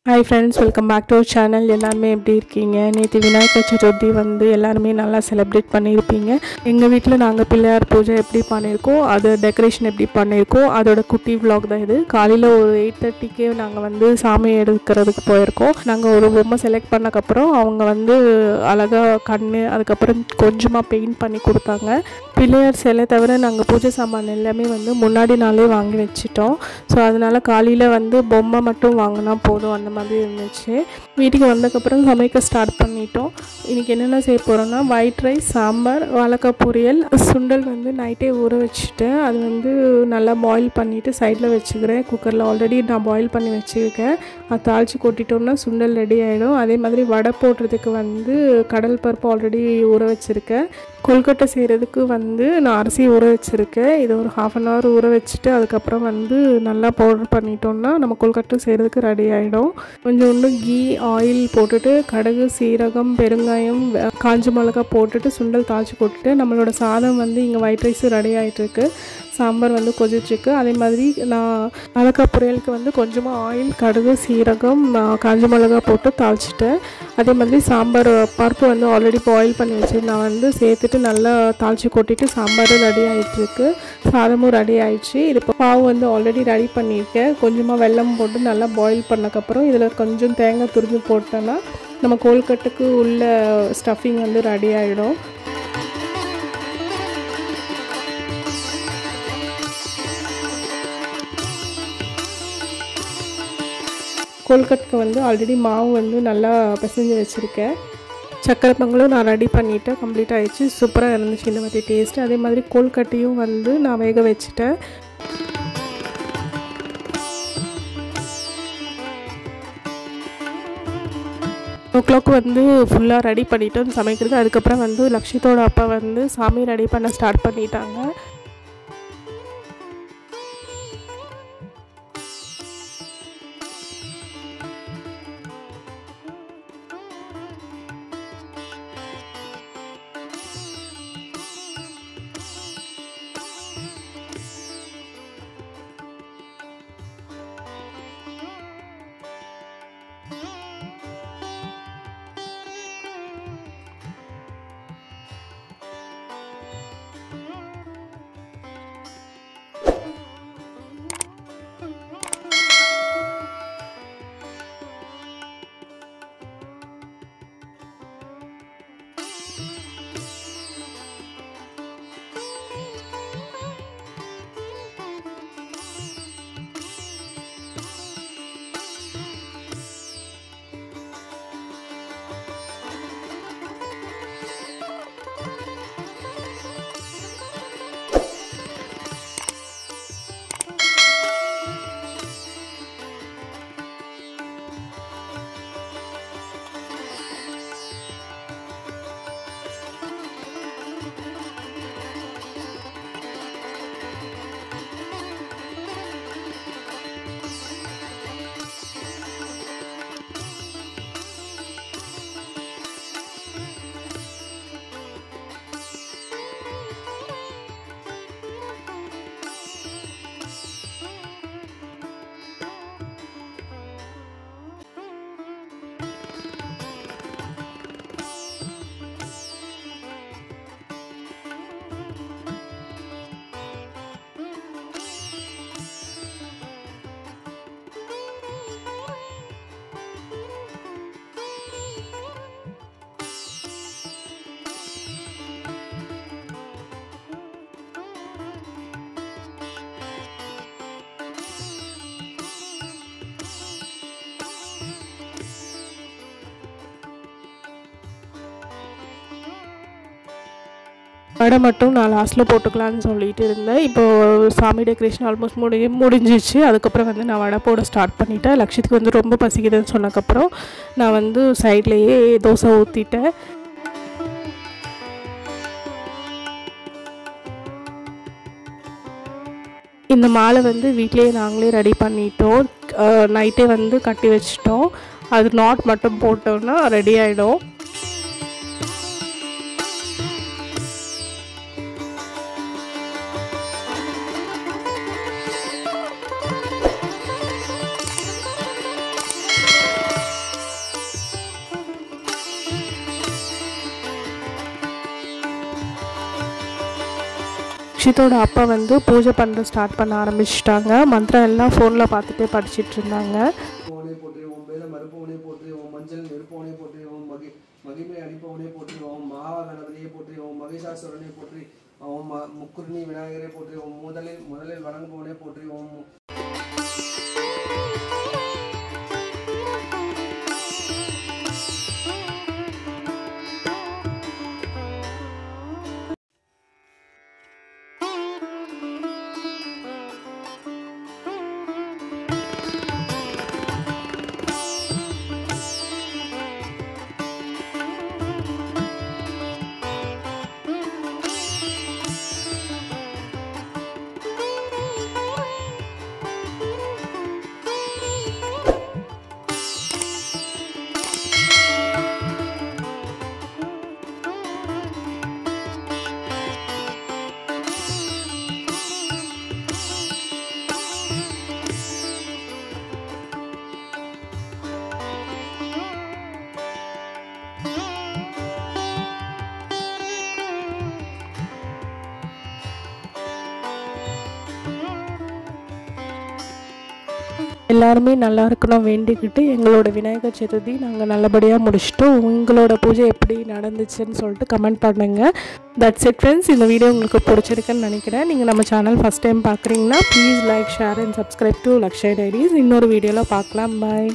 Hi friends, welcome back to our channel. எல்லாரும் எப்படி இருக்கீங்க? நேத்து விநாயகர் சதுர்த்தி வந்து எல்லாரும் நல்லா செலிப்ரேட் பண்ணிருப்பீங்க. எங்க வீட்ல நாங்க பிள்ளையார் பூஜை எப்படி பண்ணிருக்கோம், அது டெக்கரேஷன் எப்படி பண்ணிருக்கோம், அதோட குட்டி vlog தான் இது. காலையில ஒரு 8:30க்கு நாங்க வந்து சாமி எடுக்கிறதுக்கு போயிருக்கோம். நாங்க ஒரு பொம்மை செலக்ட் பண்ணதுக்கு அப்புறம் அவங்க வந்து அழகா கண்ணு அதுக்கு அப்புறம் கொஞ்சமா பெயிண்ட் பண்ணி கொடுத்தாங்க. பிள்ளையார் சிலை தவிர நாங்க பூஜை சாமான் எல்லாமே வந்து முன்னாடி நாளே வாங்கி வச்சிட்டோம். சோ அதனால காலையில வந்து பொம்மை மட்டும் வாங்கினா போதும் அந்த மாதிரி இருந்துச்சு. வீட்டுக்கு வந்ததுக்கப்புறம் சமைக்க ஸ்டார்ட் பண்ணிட்டோம். இன்றைக்கி என்னென்ன செய்ய போகிறோன்னா ஒயிட் ரைஸ், சாம்பார், வாழைக்காய் பொரியல், சுண்டல் வந்து நைட்டே ஊற வச்சுட்டேன். அது வந்து நல்லா பாயில் பண்ணிவிட்டு சைடில் வச்சுக்கிறேன். குக்கரில் ஆல்ரெடி நான் பாயில் பண்ணி வச்சுருக்கேன். அது தாளித்து கொட்டிட்டோம்னா சுண்டல் ரெடி ஆகிடும். அதே மாதிரி வடை போடுறதுக்கு வந்து கடல் பருப்பு ஆல்ரெடி ஊற வச்சுருக்கேன். கொழுக்கட்டை செய்கிறதுக்கு வந்து நான் அரிசி ஊற வச்சுருக்கேன். இது ஒரு 1/2 hour ஊற வச்சுட்டு அதுக்கப்புறம் வந்து நல்லா பவுடர் பண்ணிட்டோம்னா நம்ம கொழுக்கட்டை செய்கிறதுக்கு ரெடி ஆகிடும். கொஞ்சோண்டு கீ ஆயில் போட்டுட்டு கடுகு, சீரகம், பெருங்காயம், காஞ்ச மிளகாய் போட்டுட்டு சுண்டல் தாளித்து போட்டுட்டு நம்மளோட சாதம் வந்து இங்கே ஒயிட் ரைஸ் ரெடி ஆகிட்டுருக்கு. சாம்பார் வந்து கொதிச்சிருக்கு. அதே மாதிரி நான் வாழைக்காய் பொரியலுக்கு வந்து கொஞ்சமாக ஆயில், கடுகு, சீரகம், காஞ்ச மிளகாய் போட்டு தாளிச்சிட்டேன். அதே மாதிரி சாம்பார் பருப்பு வந்து ஆல்ரெடி பாயில் பண்ணி வச்சு நான் வந்து சேர்த்துட்டு நல்லா தாளித்து கொட்டிட்டு சாம்பாரும் ரெடி ஆகிட்டுருக்கு. சாதமும் ரெடி ஆகிடுச்சு. இது இப்போ பாவு வந்து ஆல்ரெடி ரெடி பண்ணியிருக்கேன். கொஞ்சமாக வெல்லம் போட்டு நல்லா பாயில் பண்ணக்கப்புறம் இதில் கொஞ்சம் தேங்காய் துருவி போட்டோன்னா நம்ம கொழுக்கட்டுக்கு உள்ள ஸ்டஃபிங் வந்து ரெடி ஆகிடும். கொழுக்கட்டுக்கு வந்து ஆல்ரெடி மாவு வந்து நல்லா பிசைஞ்சு வச்சுருக்கேன். சக்கரை பொங்கலும் நான் ரெடி பண்ணிவிட்டேன். கம்ப்ளீட் ஆகிடுச்சு. சூப்பராக இருந்துச்சு இந்த மாதிரி டேஸ்ட்டு. அதே மாதிரி கொழுக்கட்டையும் வந்து நான் வேக வச்சுட்டேன். o'clock வந்து ஃபுல்லாக ரெடி பண்ணிவிட்டோம் சமைக்கிறது. அதுக்கப்புறம் வந்து லக்ஷித்தோட அப்பா வந்து சாமி ரெடி பண்ண ஸ்டார்ட் பண்ணிட்டாங்க. வடை மட்டும் நான் லாஸ்ட்டில் போட்டுக்கலான்னு சொல்லிட்டு இருந்தேன். இப்போது சாமி டெக்கரேஷன் ஆல்மோஸ்ட் முடிஞ்சிச்சு. அதுக்கப்புறம் வந்து நான் வடை போட ஸ்டார்ட் பண்ணிட்டேன். லக்ஷத்துக்கு வந்து ரொம்ப பசிக்குதுன்னு சொன்னதுக்கப்புறம் நான் வந்து சைட்லேயே தோசை ஊற்றிட்டேன். இந்த மாலை வந்து வீட்டிலேயே நாங்களே ரெடி பண்ணிட்டோம். நைட்டே வந்து கட்டி வச்சிட்டோம். அது நாட் மட்டும் போட்டோன்னா ரெடி ஆகிடும். ரக்ஷித்தோட அப்பா வந்து பூஜை பண்ண ஸ்டார்ட் பண்ண ஆரம்பிச்சிட்டாங்க. மந்திரம் எல்லாம் ஃபோனில் பார்த்துட்டே படிச்சுட்டு இருந்தாங்க. மறுப்பவனே போற்றி ஓம் மஞ்சள் நெருப்பவனே போற்றி ஓம் மகிமை அடிப்பவனே போற்றி ஓம் மகா கணபதியை போற்றி ஓம் மகிஷாசுரனை போற்றி ஓம் முக்குருணி விநாயகரை போற்றி ஓம் முதலில் வணங்குபவனே போற்றி ஓம் எல்லாருமே நல்லா இருக்கணும் வேண்டிக்கிட்டு எங்களோட விநாயகர் சதுர்த்தி நாங்கள் நல்லபடியாக முடிச்சிட்டோம். உங்களோட பூஜை எப்படி நடந்துச்சுன்னு சொல்லிட்டு கமெண்ட் பண்ணுங்கள். That's it friends. இந்த வீடியோ உங்களுக்கு பிடிச்சிருக்குன்னு நினைக்கிறேன். நீங்கள் நம்ம சேனல் ஃபஸ்ட் டைம் பார்க்குறீங்கன்னா please like, share and subscribe to Lakshya diaries. இன்னொரு வீடியோவில் பார்க்கலாம். பாய்.